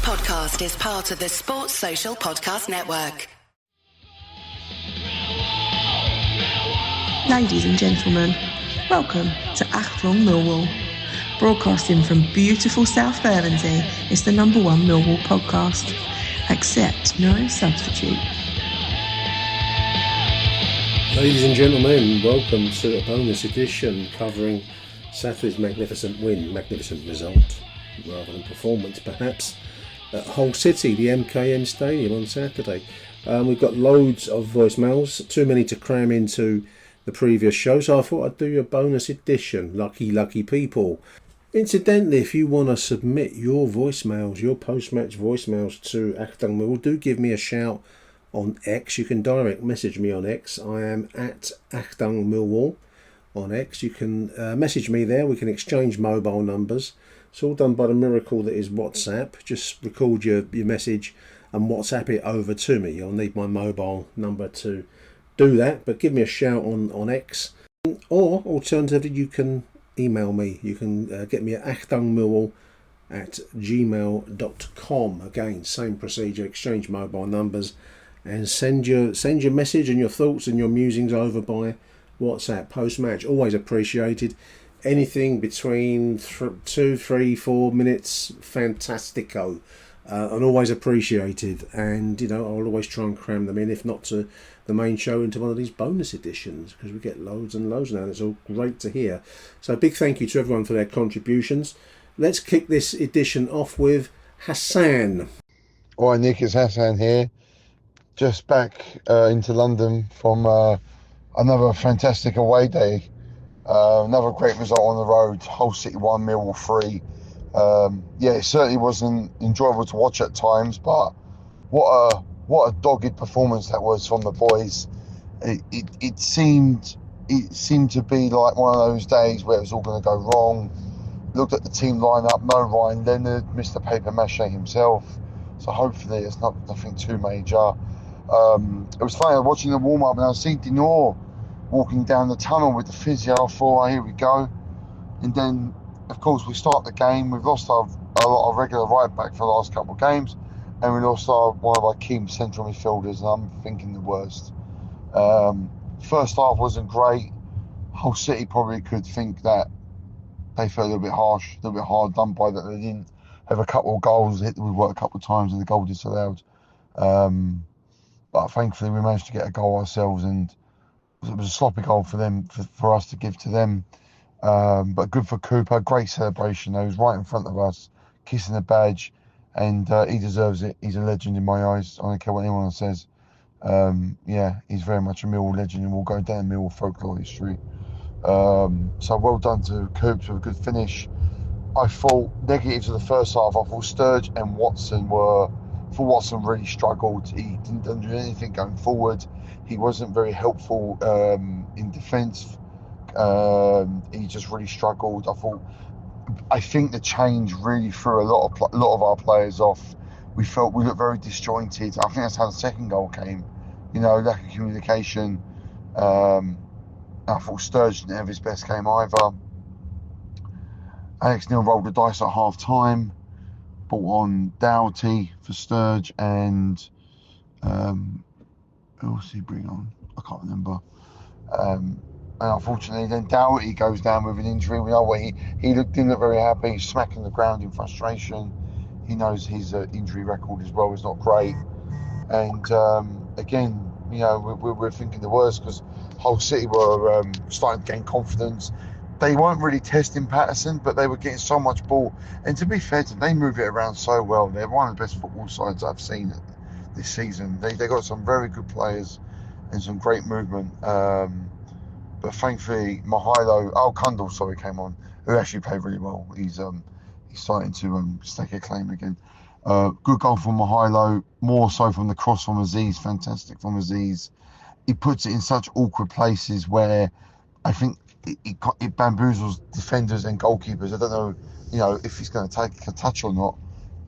podcast is part of the Sports Social Podcast Network. Ladies and gentlemen, welcome to Achtung Millwall. Broadcasting from beautiful South Bermondsey, it's the #1 Millwall podcast. Accept no substitute. Ladies and gentlemen, welcome to a bonus edition covering Saturday's magnificent result, rather than performance perhaps, at Hull City, the MKM Stadium on Saturday. We've got loads of voicemails, too many to cram into the previous show, so I thought I'd do a bonus edition. Lucky people. Incidentally, if you want to submit your voicemails, your post-match voicemails to Achtung Millwall, do give me a shout on X. You can direct message me on X. I am at Achtung Millwall on X. You can message me there. We can exchange mobile numbers. It's all done by the miracle that is WhatsApp. Just record your message and WhatsApp it over to me. You'll need my mobile number to do that, but give me a shout on X. Or alternatively, you can email me. You can get me at achtungmillwall@gmail.com. Again, same procedure, exchange mobile numbers and send your message and your thoughts and your musings over by WhatsApp post-match. Always appreciated. Anything between 2, 3, 4 minutes, fantastico. And always appreciated, and I'll always try and cram them in, if not to the main show, into one of these bonus editions, because we get loads and loads now, and it's all great to hear. So a big thank you to everyone for their contributions. Let's kick this edition off with Hassan. Hi Nick, it's Hassan here, just back into London from another fantastic away day, another great result on the road. Hull City 1, Millwall 3. It certainly wasn't enjoyable to watch at times, but what a dogged performance that was from the boys. It seemed to be like one of those days where it was all going to go wrong. Looked at the team lineup, no Ryan Leonard, Mr. Paper Mache himself, so hopefully it's nothing too major. It was funny watching the warm up, and I see Dinor walking down the tunnel with the physio. I thought, here we go, and then of course we start the game. We've lost a lot of regular right back for the last couple of games, and we lost one of our key central midfielders, and I'm thinking the worst. First half wasn't great. Hull City probably could think that they felt a little bit harsh, a little bit hard done by that. They didn't have a couple of goals. We worked a couple of times and the goal disallowed. But thankfully we managed to get a goal ourselves, and it was a sloppy goal for them, for us to give to them. But good for Cooper, great celebration. He was right in front of us, kissing the badge, and he deserves it. He's a legend in my eyes. I don't care what anyone says. He's very much a Millwall legend and will go down in Millwall folklore history. So well done to Coops with a good finish. I thought negatives of the first half. I thought Sturge and Watson really struggled. He didn't do anything going forward. He wasn't very helpful in defence. He just really struggled. I think the change really threw a lot of our players off. We looked very disjointed. I think that's how the second goal came. Lack of communication. I thought Sturge didn't have his best game either. Alex Neil rolled the dice at half time, brought on Doughty for Sturge, and who else did he bring on? I can't remember. And unfortunately, then Doughty goes down with an injury. We know what he didn't look very happy. He's smacking the ground in frustration. He knows his injury record as well is not great. And again, we're thinking the worst, because Hull City were starting to gain confidence. They weren't really testing Patterson, but they were getting so much ball. And to be fair to them, they move it around so well. They're one of the best football sides I've seen this season. They got some very good players and some great movement. But thankfully, Kundal came on, who actually played really well. He's starting to stake a claim again. Good goal from Mihailo, more so from the cross from Aziz. Fantastic from Aziz. He puts it in such awkward places where I think it bamboozles defenders and goalkeepers. I don't know, if he's going to take a touch or not.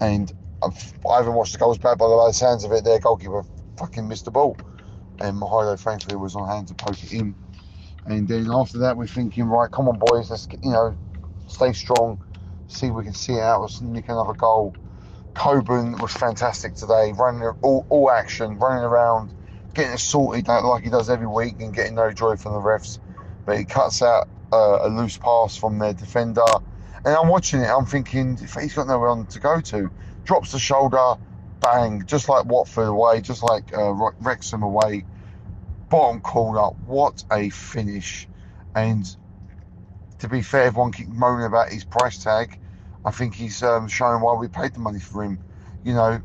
And I haven't watched the goals back, by the sounds of it, their goalkeeper fucking missed the ball. And Mihailo, frankly, was on hand to poke it in. And then after that, we're thinking, right, come on, boys, let's stay strong, see if we can see it out, or nick another goal. Coburn was fantastic today, running all action, running around, getting it sorted out like he does every week and getting no joy from the refs. But he cuts out a loose pass from their defender. And I'm watching it, I'm thinking, if he's got nowhere on to go to, drops the shoulder, bang, just like Watford away, just like Wrexham away, bottom corner. What a finish. And to be fair, everyone keeps moaning about his price tag. I think he's showing why we paid the money for him. You know,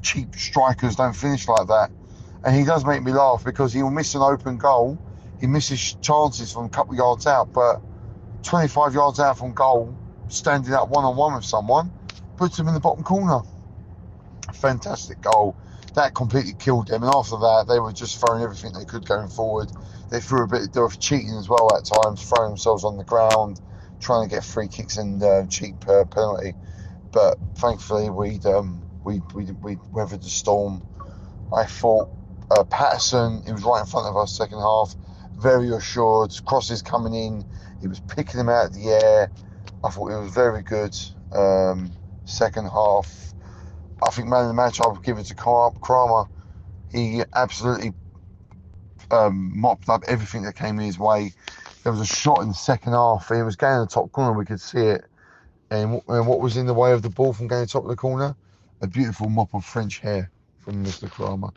cheap strikers don't finish like that. And he does make me laugh because he'll miss an open goal. He misses chances from a couple of yards out, but 25 yards out from goal, standing up one-on-one with someone, puts him in the bottom corner. Fantastic goal. That completely killed them. And after that, they were just throwing everything they could going forward. They threw a bit of cheating as well at times, throwing themselves on the ground, trying to get free kicks and cheap penalty. But thankfully, we weathered the storm. I thought Patterson, he was right in front of us second half, very assured, crosses coming in, he was picking them out of the air. I thought it was very good. Second half, I think man of the match, I would give it to Kramer. He absolutely mopped up everything that came his way. There was a shot in the second half. He was going in the top corner. We could see it. And what was in the way of the ball from going to the top of the corner? A beautiful mop of French hair from Mr. Kramer.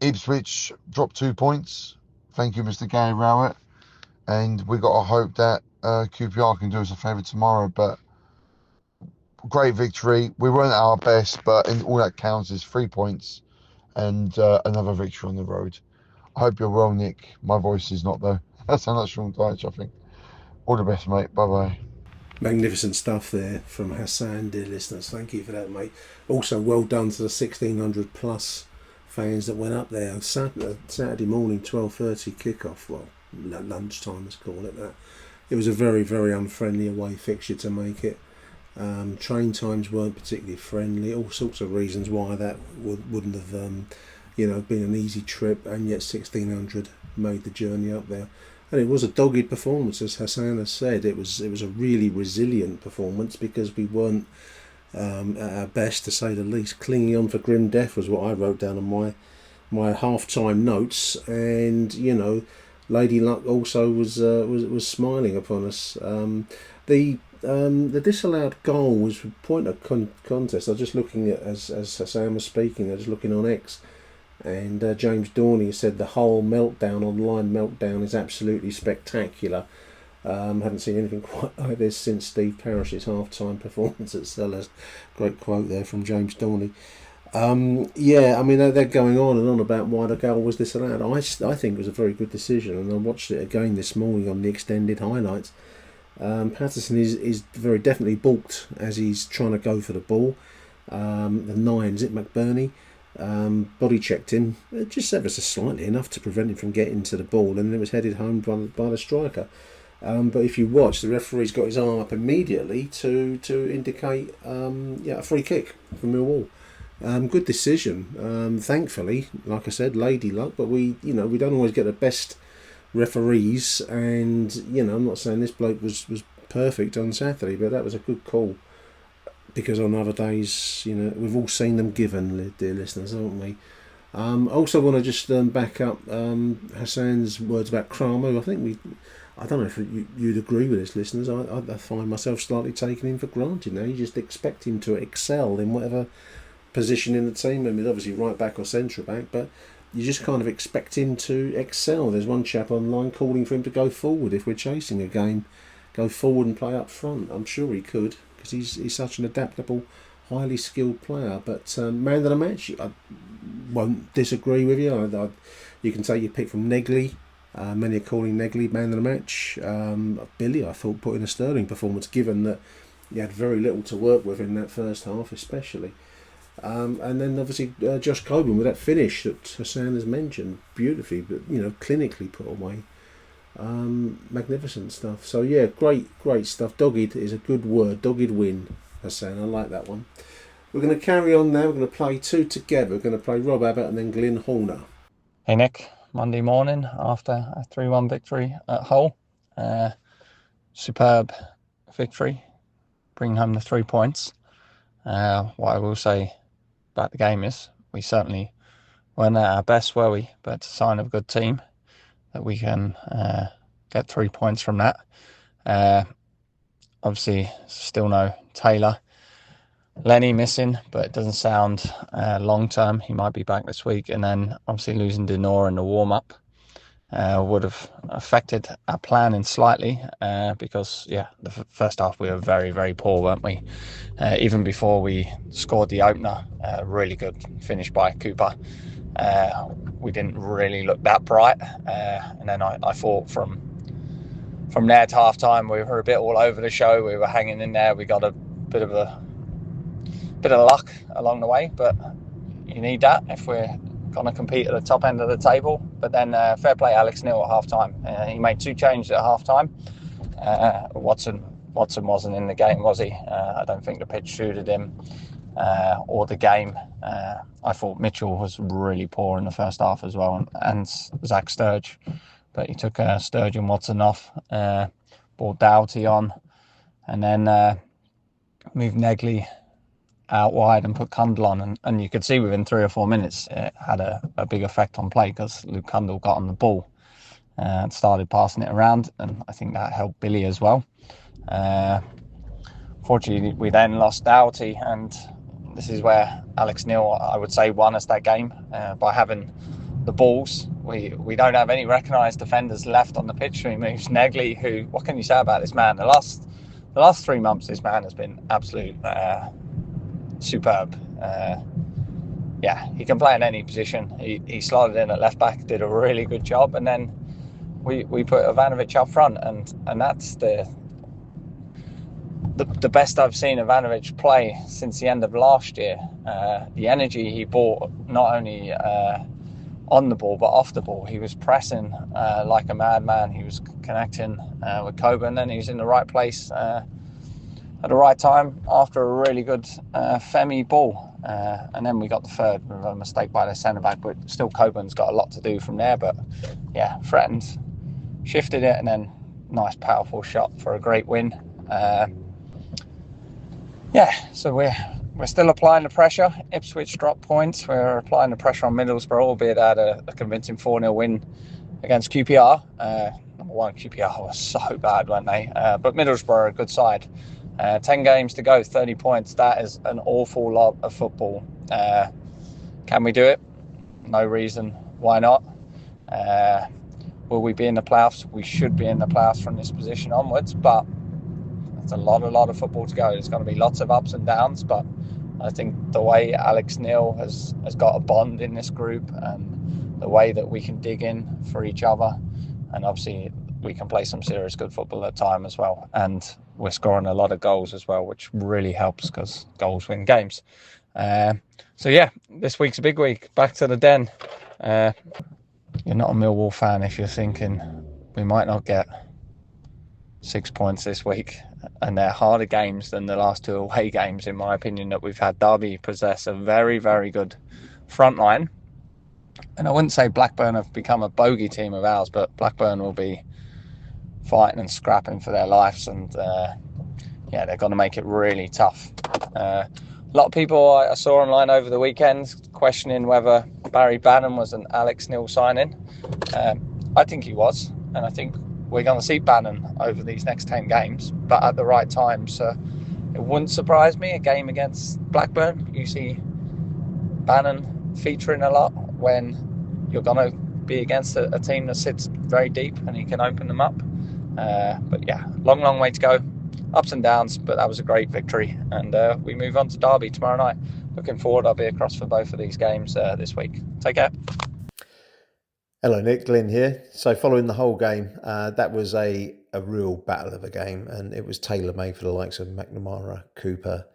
Ipswich dropped 2 points. Thank you, Mr. Gary Rowett. And we got to hope that QPR can do us a favour tomorrow. But great victory. We weren't at our best, but all that counts is 3 points and another victory on the road. I hope you're well, Nick. My voice is not, though. That's how much from Deutsch, I think. All the best, mate. Bye-bye. Magnificent stuff there from Hassan, dear listeners. Thank you for that, mate. Also, well done to the 1,600 plus fans that went up there. Saturday morning, 12:30 kickoff. Well, lunchtime, let's call it that. It was a very, very unfriendly away fixture to make it. Train times weren't particularly friendly. All sorts of reasons why that wouldn't have, been an easy trip. And yet, 1,600 made the journey up there. And it was a dogged performance, as Hassan has said. It was a really resilient performance because we weren't at our best, to say the least. Clinging on for grim death was what I wrote down on my half-time notes. And Lady Luck also was smiling upon us. The disallowed goal was a point of contest. I was just looking at as Hassan was speaking. I was looking on X. And James Dorney said the whole online meltdown is absolutely spectacular. Haven't seen anything quite like this since Steve Parrish's half-time performance at Sellers. Great quote there from James Dorney. They're going on about why the goal was disallowed. I think it was a very good decision, and I watched it again this morning on the extended highlights. Patterson is very definitely balked as he's trying to go for the ball. The 9, is it McBurney? Body checked him just ever so slightly, enough to prevent him from getting to the ball, and it was headed home by the striker. But if you watch, the referee's got his arm up immediately to indicate a free kick for Millwall. Good decision. Thankfully, like I said, lady luck, but we don't always get the best referees, and I'm not saying this bloke was perfect on Saturday, but that was a good call. Because on other days, we've all seen them given, dear listeners, haven't we? I also want to just back up Hassan's words about Kramer. I don't know if you'd agree with this, listeners. I find myself slightly taking him for granted now. You just expect him to excel in whatever position in the team. I mean, obviously right back or centre back, but you just kind of expect him to excel. There's one chap online calling for him to go forward if we're chasing a game. Go forward and play up front. I'm sure he could, because he's such an adaptable, highly skilled player. But man of the match, I won't disagree with you. You can take your pick from Negley. Many are calling Negley man of the match. Billy, I thought, put in a sterling performance, given that he had very little to work with in that first half, especially. And then obviously Josh Coburn with that finish that Hassan has mentioned, beautifully, but clinically put away. Magnificent stuff. So yeah, great stuff. Dogged is a good word. Dogged win, Hassan. I like that one. We're going to carry on now. We're going to play two together. We're going to play Rob Abbott and then Glyn Horner. Hey Nick, Monday morning after a 3-1 victory at Hull. Superb victory. bring home the 3 points. What I will say about the game is we certainly weren't at our best, were we? But it's a sign of a good team that we can get 3 points from that. Obviously, still no Taylor. Lenny missing, but it doesn't sound long-term. He might be back this week. And then obviously losing Denor in the warm-up would have affected our planning slightly because, the first half we were very, very poor, weren't we? Even before we scored the opener, really good finish by Cooper. We didn't really look that bright. And then I thought from there to half-time, we were a bit all over the show. We were hanging in there. We got a bit of luck along the way, but you need that if we're going to compete at the top end of the table. But then fair play Alex Neil at half-time. He made 2 changes at half-time. Watson wasn't in the game, was he? I don't think the pitch suited him or the game. I thought Mitchell was really poor in the first half as well, and Zach Sturge. But he took Sturge and Watson off, brought Doughty on, and then moved Negley out wide and put Cundle on, and you could see within 3 or 4 minutes it had a big effect on play because Luke Cundle got on the ball and started passing it around, and I think that helped Billy as well. Fortunately, we then lost Doughty, and this is where Alex Neil, I would say, won us that game by having the balls. We don't have any recognised defenders left on the pitch. He moves Negley, who, what can you say about this man? The last 3 months, this man has been absolute superb. He can play in any position. He slotted in at left back, did a really good job, and then we put Ivanovic up front, and that's the best I've seen Ivanovic play since the end of last year. The energy he brought, not only on the ball but off the ball. He was pressing like a madman. He was connecting with Coburn, and he was in the right place at the right time after a really good Femi ball. And then we got the third with a mistake by the centre-back, but still Coburn's got a lot to do from there. But threatened, shifted it, and then nice powerful shot for a great win. So we're still applying the pressure. Ipswich dropped points. We're applying the pressure on Middlesbrough, albeit they had a convincing 4-0 win against QPR. Number one, QPR was so bad, weren't they? But Middlesbrough are a good side. 10 games to go, 30 points. That is an awful lot of football. Can we do it? No reason why not. Will we be in the playoffs? We should be in the playoffs from this position onwards, but it's a lot of football to go. There's going to be lots of ups and downs, but I think the way Alex Neil has got a bond in this group, and the way that we can dig in for each other, and obviously we can play some serious good football at time as well, and we're scoring a lot of goals as well, which really helps because goals win games. This week's a big week. Back to the den. You're not a Millwall fan if you're thinking we might not get 6 points this week, and they're harder games than the last 2 away games, in my opinion, that we've had. Derby possess a very, very good front line, and I wouldn't say Blackburn have become a bogey team of ours, but Blackburn will be fighting and scrapping for their lives, and they're going to make it really tough. A lot of people I saw online over the weekend questioning whether Barry Bannon was an Alex Neil signing. I think he was, and I think we're going to see Bannon over these next 10 games, but at the right time. So it wouldn't surprise me, a game against Blackburn, you see Bannon featuring a lot when you're going to be against a team that sits very deep and he can open them up. Long way to go. Ups and downs, but that was a great victory. And we move on to Derby tomorrow night. Looking forward. I'll be across for both of these games this week. Take care. Hello Nick, Glenn here. So following the whole game, that was a real battle of a game, and it was tailor-made for the likes of McNamara, Cooper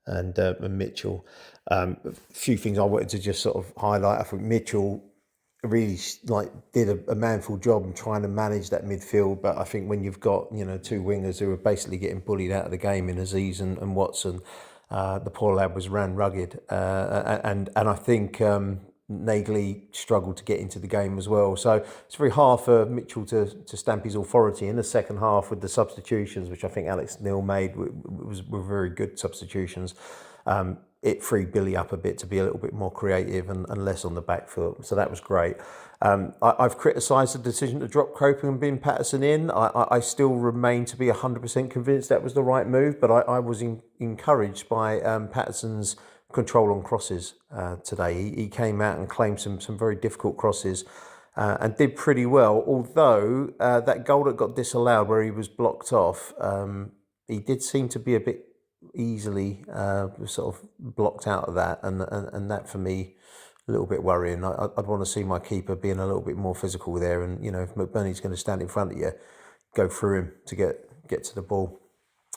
and Mitchell. A few things I wanted to just sort of highlight. I think Mitchell really did a manful job in trying to manage that midfield, but I think when you've got 2 wingers who are basically getting bullied out of the game in Aziz and Watson, the poor lad was ran rugged, and I think Nagley struggled to get into the game as well. So it's very hard for Mitchell to stamp his authority in the second half with the substitutions, which I think Alex Neil made were very good substitutions. It freed Billy up a bit to be a little bit more creative and less on the back foot. So that was great. I've criticised the decision to drop Copen and bin Patterson in. I still remain to be 100% convinced that was the right move, but I was encouraged by Patterson's control on crosses today. He came out and claimed some very difficult crosses and did pretty well, although that goal that got disallowed where he was blocked off, he did seem to be a bit easily sort of blocked out of that, and that for me a little bit worrying. I'd want to see my keeper being a little bit more physical there, and if McBurney's going to stand in front of you, go through him to get to the ball.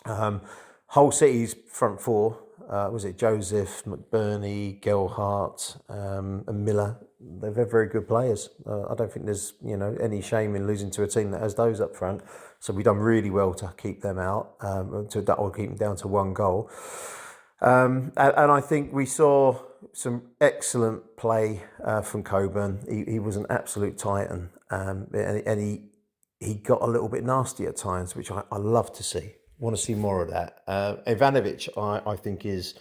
Hull City's front four, was it Joseph, McBurney, Gelhardt, and Miller? They're very good players. I don't think there's any shame in losing to a team that has those up front. So we've done really well to keep them out, or keep them down to one goal. And I think we saw some excellent play from Coburn. He was an absolute titan, and he got a little bit nasty at times, which I love to see. Want to see more of that. Ivanovic, I think, is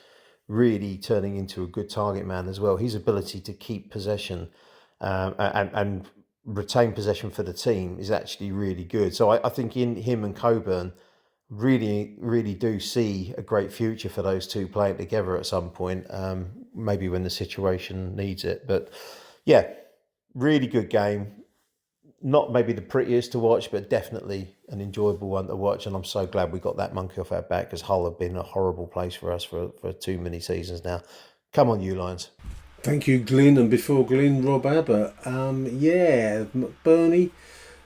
really turning into a good target man as well. His ability to keep possession and retain possession for the team is actually really good. So I think in him and Coburn really, really do see a great future for those two playing together at some point, maybe when the situation needs it. But yeah, really good game. Not maybe the prettiest to watch, but definitely an enjoyable one to watch. And I'm so glad we got that monkey off our back, because Hull have been a horrible place for us for too many seasons now. Come on, you Lions. Thank you, Glyn. And before Glyn, Rob Abbott. McBurney,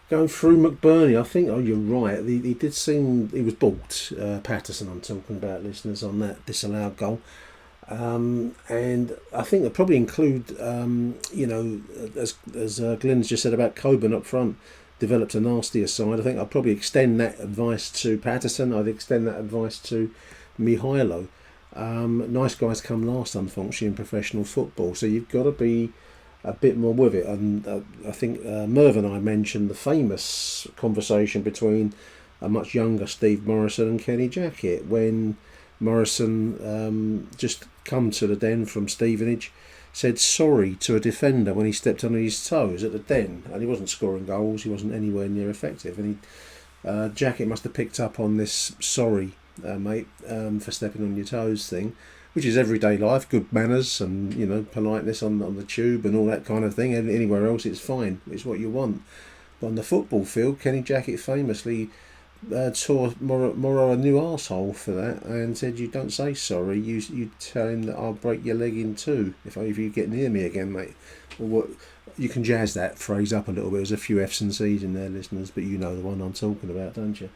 going through McBurney, I think, you're right. He did seem, he was balked. Patterson, I'm talking about, listeners, on that disallowed goal. And I think they'll probably include, as Glyn's just said about Coburn up front, developed a nastier side. I think I'll probably extend that advice to Patterson. I'd extend that advice to Mihailo. Nice guys come last, unfortunately, in professional football. So you've got to be a bit more with it. And I think Merv and I mentioned the famous conversation between a much younger Steve Morrison and Kenny Jackett when Morrison just come to the Den from Stevenage, said sorry to a defender when he stepped on his toes at the Den, and he wasn't scoring goals, he wasn't anywhere near effective, and Jackett must have picked up on this sorry mate for stepping on your toes thing, which is everyday life, good manners and politeness on the tube and all that kind of thing. Anywhere else it's fine, it's what you want. But on the football field, Kenny Jackett famously tore Morrow a new arsehole for that and said, you don't say sorry, you tell him that I'll break your leg in two if you get near me again, mate. Or what, you can jazz that phrase up a little bit. There's a few F's and C's in there, listeners, but you know the one I'm talking about, don't you?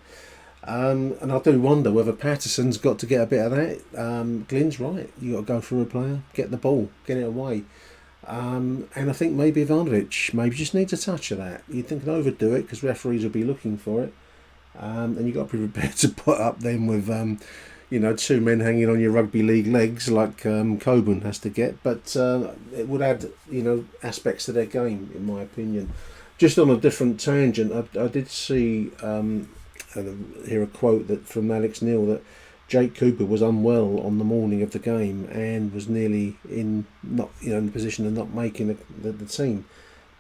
And I do wonder whether Patterson's got to get a bit of that. Glyn's right, you got to go through a player, get the ball, get it away. And I think maybe Ivanovic maybe just needs a touch of that. You think can overdo it because referees will be looking for it. And you've got to be prepared to put up then with, two men hanging on your rugby league legs like Coburn has to get. But it would add, aspects to their game, in my opinion. Just on a different tangent, I did see, hear a quote from Alex Neil that Jake Cooper was unwell on the morning of the game and was nearly in the position of not making the team.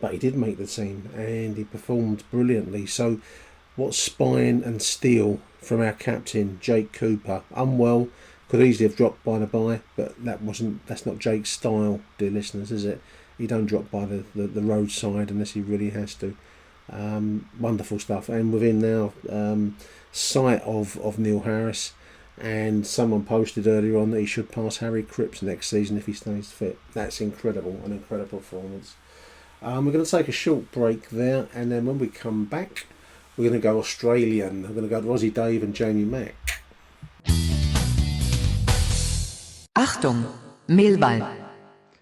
But he did make the team and he performed brilliantly. So what spine and steel from our captain, Jake Cooper. Unwell, could easily have dropped by the by, but that's not Jake's style, dear listeners, is it? He don't drop by the roadside unless he really has to. Wonderful stuff. And within now sight of Neil Harris, and someone posted earlier on that he should pass Harry Cripps next season if he stays fit. That's incredible, an incredible performance. We're going to take a short break there, and then when we come back, we're going to go Australian. We're going to go to Aussie Dave and Jamie Mack. Achtung, Millwall.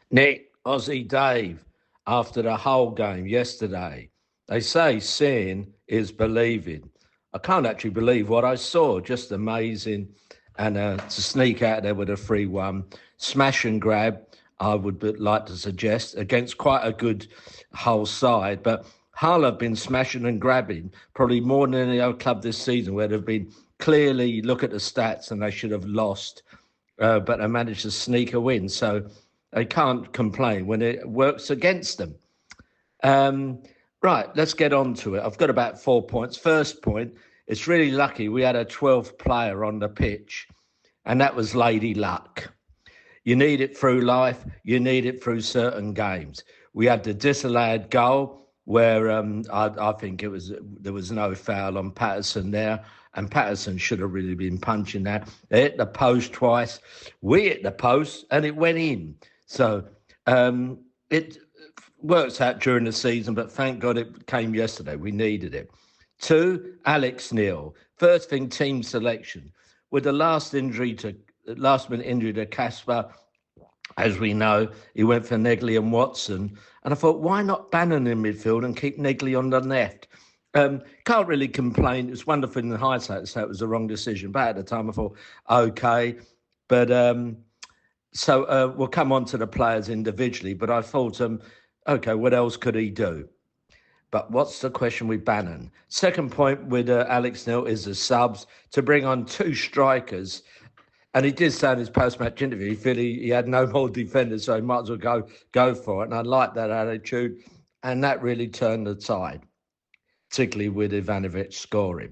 Nick, Aussie Dave, after the whole game yesterday, they say seeing is believing. I can't actually believe what I saw, just amazing. And to sneak out there with a 3-1, smash and grab, I would like to suggest, against quite a good Hull side. But Hull have been smashing and grabbing probably more than any other club this season, where they've been clearly, look at the stats, and they should have lost, but they managed to sneak a win. So they can't complain when it works against them. Right, let's get on to it. I've got about 4 points. First point, it's really lucky we had a 12th player on the pitch, and that was Lady Luck. You need it through life. You need it through certain games. We had the disallowed goal where I think there was no foul on Patterson there, and Patterson should have really been punching that. They hit the post twice. We hit the post, and it went in. So it works out during the season, but thank God it came yesterday. We needed it. 2, Alex Neil. First thing, team selection. With the last minute injury to Casper, as we know, he went for Negley and Watson. And I thought, why not Bannon in midfield and keep Negley on the left? Can't really complain. It's wonderful in hindsight to say it was the wrong decision. But at the time, I thought, okay. But so we'll come on to the players individually. But I thought, okay, what else could he do? But what's the question with Bannon? Second point with Alex Neil is the subs, to bring on 2 strikers. And he did say in his post-match interview, he felt he had no more defenders, so he might as well go for it. And I like that attitude. And that really turned the tide, particularly with Ivanovic scoring.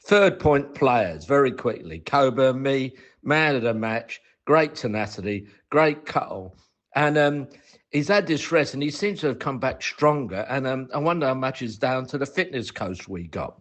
Third point, players, very quickly. Coburn, me, man of the match, great tenacity, great cuttle. And he's had this rest, and he seems to have come back stronger. And I wonder how much is down to the fitness coach we got.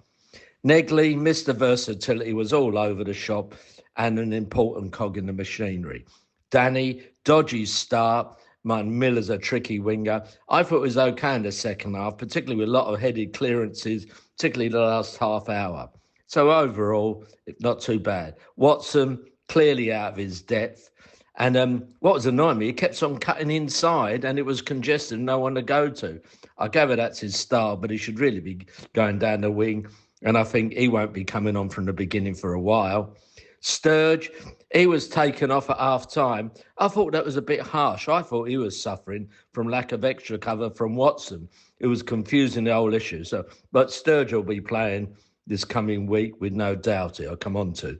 Negley, Mr. Versatility, was all over the shop and an important cog in the machinery. Danny, dodgy start. Miller's a tricky winger. I thought it was okay in the second half, particularly with a lot of headed clearances, particularly the last half hour. So overall, not too bad. Watson, clearly out of his depth. And what was annoying me, he kept on cutting inside and it was congested, no one to go to. I gather that's his style, but he should really be going down the wing. And I think he won't be coming on from the beginning for a while. Sturge, he was taken off at half-time. I thought that was a bit harsh. I thought he was suffering from lack of extra cover from Watson. It was confusing the whole issue. But Sturge will be playing this coming week with no doubt. I'll come on to.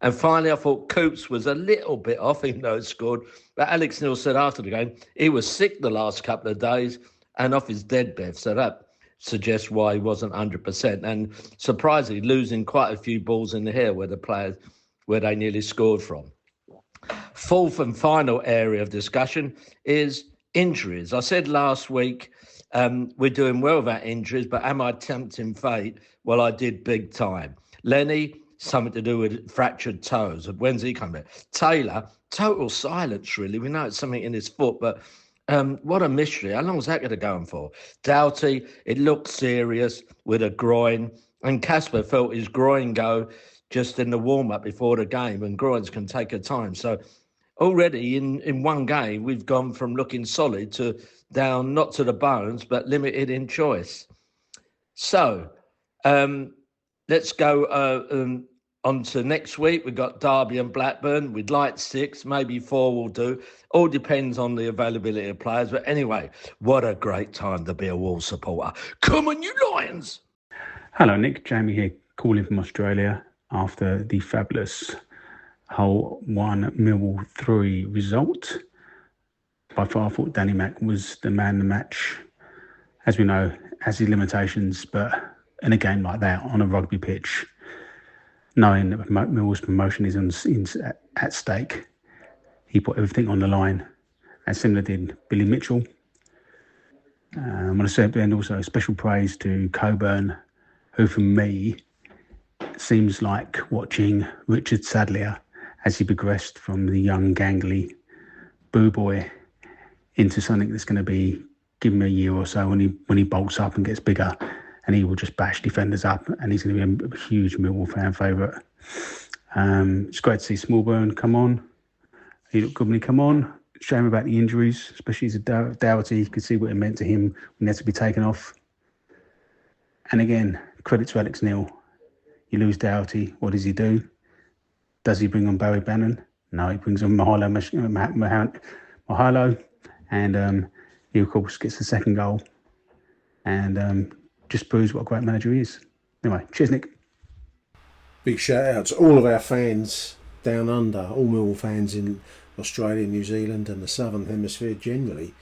And finally, I thought Coops was a little bit off, even though he scored. But Alex Neil said after the game, he was sick the last couple of days and off his deadbed. So that suggests why he wasn't 100%. And surprisingly, losing quite a few balls in the hair where they nearly scored from. Fourth and final area of discussion is injuries. I said last week, we're doing well with our injuries, but am I tempting fate? Well, I did big time. Lenny, something to do with fractured toes. When's he coming back? Taylor, total silence, really. We know it's something in his foot, but what a mystery. How long is that going to go on for? Doughty, it looked serious with a groin, and Casper felt his groin go just in the warm-up before the game, and groins can take a time. So already in one game, we've gone from looking solid to down, not to the bones, but limited in choice. So let's go on to next week. We've got Derby and Blackburn. We'd like 6, maybe 4 will do. All depends on the availability of players. But anyway, what a great time to be a Wall supporter. Come on, you Lions! Hello, Nick. Jamie here, calling from Australia after the fabulous Hull 1, Millwall 3 result. By far, I thought Danny Mack was the man of the match. As we know, has his limitations, but in a game like that, on a rugby pitch, knowing that Millwall's promotion is at stake, he put everything on the line, as similar did Billy Mitchell. I want to say at the end also special praise to Coburn, who for me seems like watching Richard Sadlier as he progressed from the young gangly boo boy into something that's going to be, give him a year or so when he bolts up and gets bigger, and he will just bash defenders up, and he's going to be a huge Millwall fan favourite. It's great to see Smallburn come on. He looked good when he come on. Shame about the injuries, especially as a Doughty. You could see what it meant to him when he had to be taken off. And again, credit to Alex Neil. You lose Doughty, what does he do? Does he bring on Barry Bannon? No, he brings on Mahalo Ohio, and he of course gets the second goal, and just proves what a great manager he is. Anyway, cheers, Nick. Big shout out to all of our fans down under, all Millwall fans in Australia, New Zealand, and the Southern Hemisphere generally.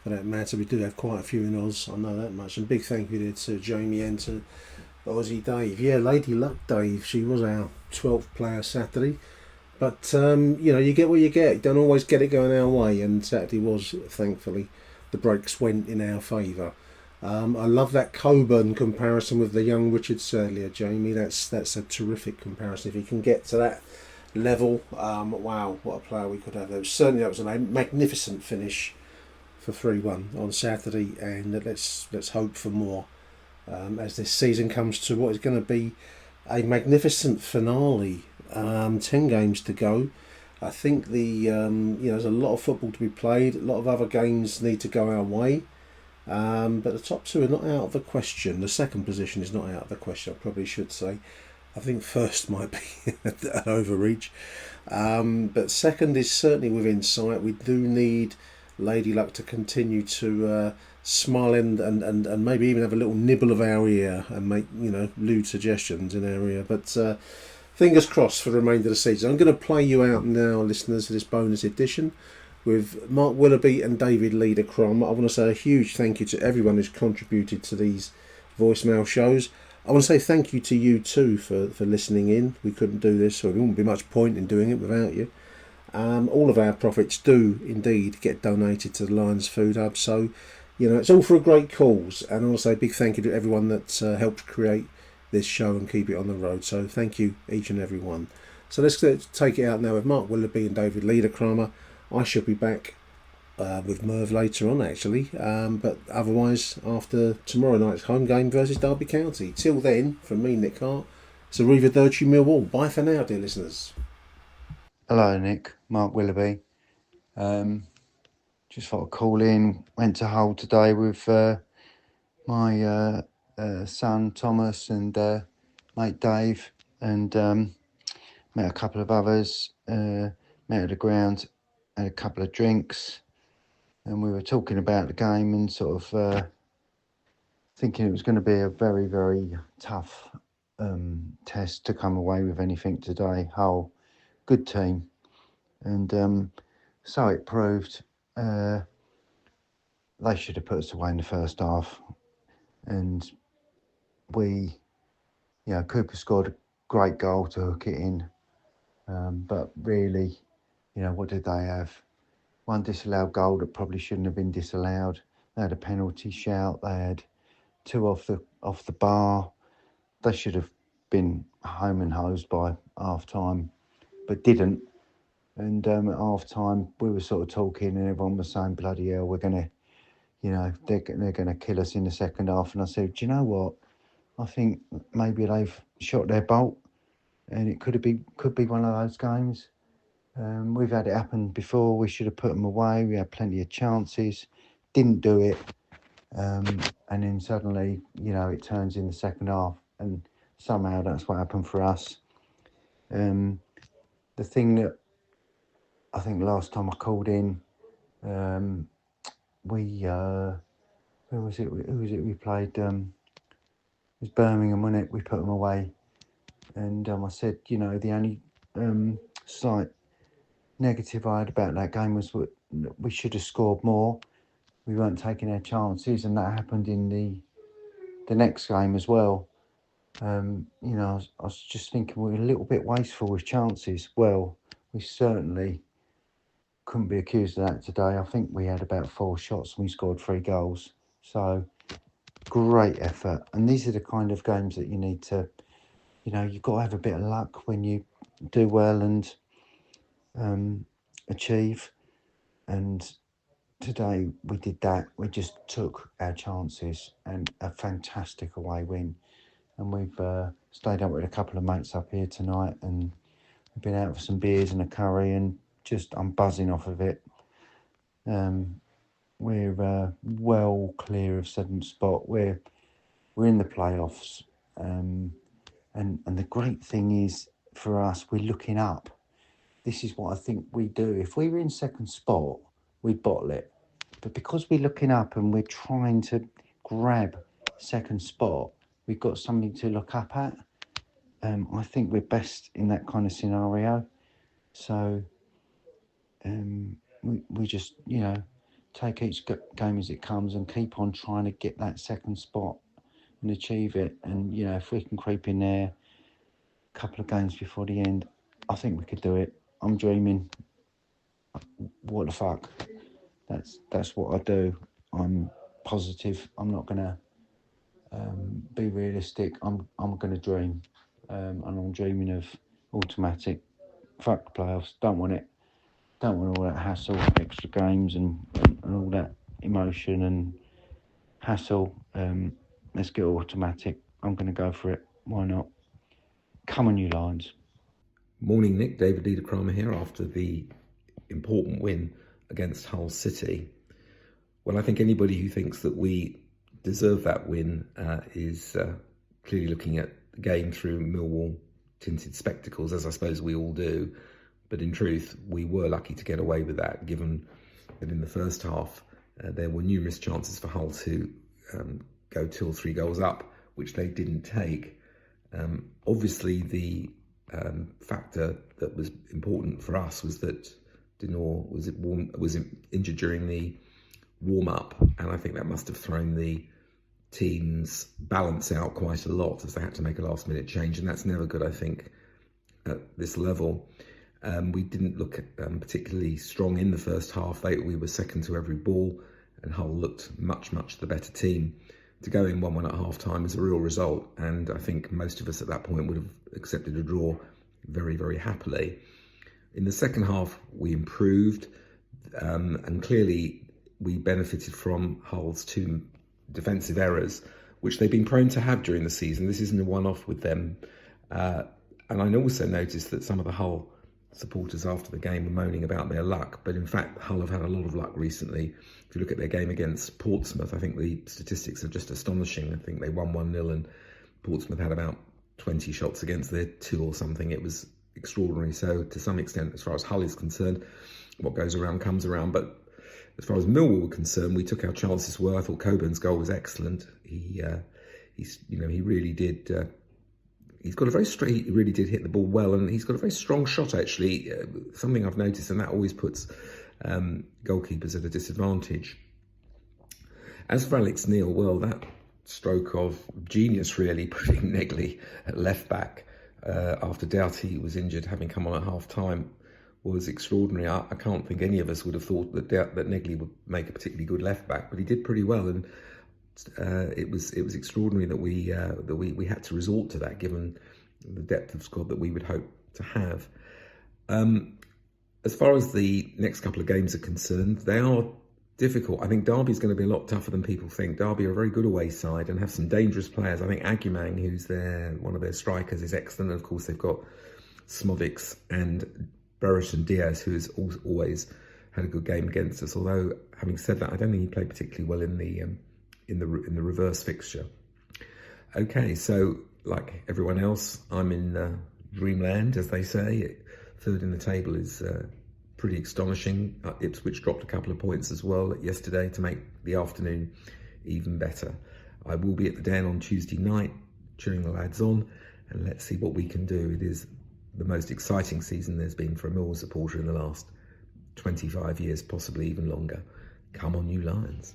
For that matter, we do have quite a few in Oz, I know that much. And big thank you to Jamie and to Aussie Dave. Yeah, Lady Luck Dave, she was our 12th player Saturday. But, you get what you get. You don't always get it going our way. And Saturday was, thankfully, the breaks went in our favour. I love that Coburn comparison with the young Richard Sadlier, Jamie. That's a terrific comparison. If he can get to that level, wow, what a player we could have. That was a magnificent finish for 3-1 on Saturday, and let's hope for more as this season comes to what is going to be a magnificent finale. 10 games to go. I think there's a lot of football to be played. A lot of other games need to go our way. But the top two are not out of the question. The second position is not out of the question, I probably should say. I think first might be an overreach. But second is certainly within sight. We do need Lady Luck to continue to smile and maybe even have a little nibble of our ear and make lewd suggestions in our ear. But fingers crossed for the remainder of the season. I'm going to play you out now, listeners, to this bonus edition with Mark Willoughby and David Leader-Crom. I want to say a huge thank you to everyone who's contributed to these voicemail shows. I want to say thank you to you too for listening in. We couldn't do this, so there wouldn't be much point in doing it without you. All of our profits do indeed get donated to the Lions Food Hub, so it's all for a great cause. And I want to say a big thank you to everyone that helped create this show and keep it on the road. So thank you each and every one. So let's take it out now with Mark Willoughby and David Leader-Cromer. I shall be back with Merv later on, actually. But otherwise, after tomorrow night's home game versus Derby County. Till then, from me, Nick Hart, it's Arrivederci Millwall. Bye for now, dear listeners. Hello, Nick. Mark Willoughby. Just thought I'd call in. Went to Hull today with my son Thomas and mate Dave, and met a couple of others. Met at the ground, had a couple of drinks, and we were talking about the game and sort of thinking it was going to be a very, very tough test to come away with anything today. Hull, good team, and so it proved. They should have put us away in the first half, and Cooper scored a great goal to hook it in, but really, what did they have? One disallowed goal that probably shouldn't have been disallowed. They had a penalty shout. They had two off the bar. They should have been home and hosed by half time, but didn't. And at half time, we were sort of talking, and everyone was saying, "Bloody hell, we're gonna, they're gonna kill us in the second half." And I said, "Do you know what? I think maybe they've shot their bolt, and it could be one of those games. We've had it happen before. We should have put them away. We had plenty of chances, didn't do it, and then suddenly, it turns in the second half, and somehow that's what happened for us. The thing that I think last time I called in, who was it we played? It was Birmingham, wasn't it? We put them away, and I said, the only slight negative I had about that game was we should have scored more. We weren't taking our chances, and that happened in the next game as well. I was just thinking we were a little bit wasteful with chances. Well, we certainly couldn't be accused of that today. I think we had about 4 shots and we scored 3 goals. So great effort. And these are the kind of games that you need to, you've got to have a bit of luck when you do well and achieve. And today we did that. We just took our chances, and a fantastic away win. And we've stayed up with a couple of mates up here tonight, and we've been out for some beers and a curry, and I'm buzzing off of it. We're well clear of 7th spot. We're in the playoffs, and the great thing is for us, we're looking up. This is what I think we do. If we were in 2nd spot, we bottle it. But because we're looking up and we're trying to grab second spot, we've got something to look up at. I think we're best in that kind of scenario. So we just, take each game as it comes and keep on trying to get that second spot and achieve it. And, if we can creep in there a couple of games before the end, I think we could do it. I'm dreaming. What the fuck? That's what I do. I'm positive. I'm not going to be realistic. I'm going to dream. And I'm dreaming of automatic. Fuck the playoffs. Don't want it. Don't want all that hassle, extra games and all that emotion and hassle. Let's get automatic. I'm going to go for it. Why not? Come on, you Lions. Morning, Nick. David Liederkramer here after the important win against Hull City. Well, I think anybody who thinks that we deserve that win is clearly looking at the game through Millwall tinted spectacles, as I suppose we all do. But in truth, we were lucky to get away with that, given that in the first half there were numerous chances for Hull to go 2 or 3 goals up, which they didn't take. Obviously, the factor that was important for us was that Dinor was injured during the warm-up, and I think that must have thrown the team's balance out quite a lot as they had to make a last-minute change, and that's never good, I think, at this level. We didn't look particularly strong in the first half. We were second to every ball, and Hull looked much the better team. To go in 1-1 at half-time is a real result, and I think most of us at that point would have accepted a draw very happily. In the second half, we improved, and clearly we benefited from Hull's 2 defensive errors, which they've been prone to have during the season. This isn't a one-off with them. And I also noticed that some of the Hull supporters after the game were moaning about their luck, but in fact Hull have had a lot of luck recently. If you look at their game against Portsmouth, I think the statistics are just astonishing. I think they won 1-0 and Portsmouth had about 20 shots against their 2 or something. It was extraordinary. So to some extent, as far as Hull is concerned, what goes around comes around. But as far as Millwall were concerned, we took our chances well. I thought Coburn's goal was excellent. He really did. He's got a very straight. He really did hit the ball well, and he's got a very strong shot. Actually, something I've noticed, and that always puts goalkeepers at a disadvantage. As for Alex Neil, well, that stroke of genius really, putting Negley at left back after Doughty was injured, having come on at half time, was extraordinary. I can't think any of us would have thought that Negley would make a particularly good left back, but he did pretty well, and it was extraordinary that we had to resort to that, given the depth of squad that we would hope to have. As far as the next couple of games are concerned, they are difficult. I think Derby's going to be a lot tougher than people think. Derby are a very good away side and have some dangerous players. I think Agumang, who's one of their strikers, is excellent. And of course, they've got Smovics and Brereton Diaz, who has always had a good game against us. Although, having said that, I don't think he played particularly well in the reverse fixture. Okay, so like everyone else, I'm in dreamland, as they say. Third in the table is pretty astonishing. Ipswich dropped a couple of points as well yesterday to make the afternoon even better. I will be at the Den on Tuesday night, cheering the lads on, and let's see what we can do. It is the most exciting season there's been for a Millwall supporter in the last 25 years, possibly even longer. Come on, you Lions.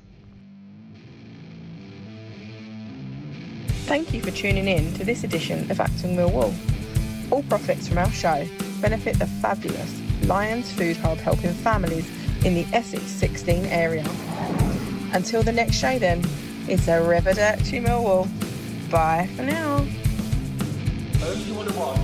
Thank you for tuning in to this edition of Achtung Millwall. All profits from our show benefit the fabulous Lions Food Hub, helping families in the Essex 16 area. Until the next show then, it's Arrivederci Millwall. Bye for now. Who do you want to watch?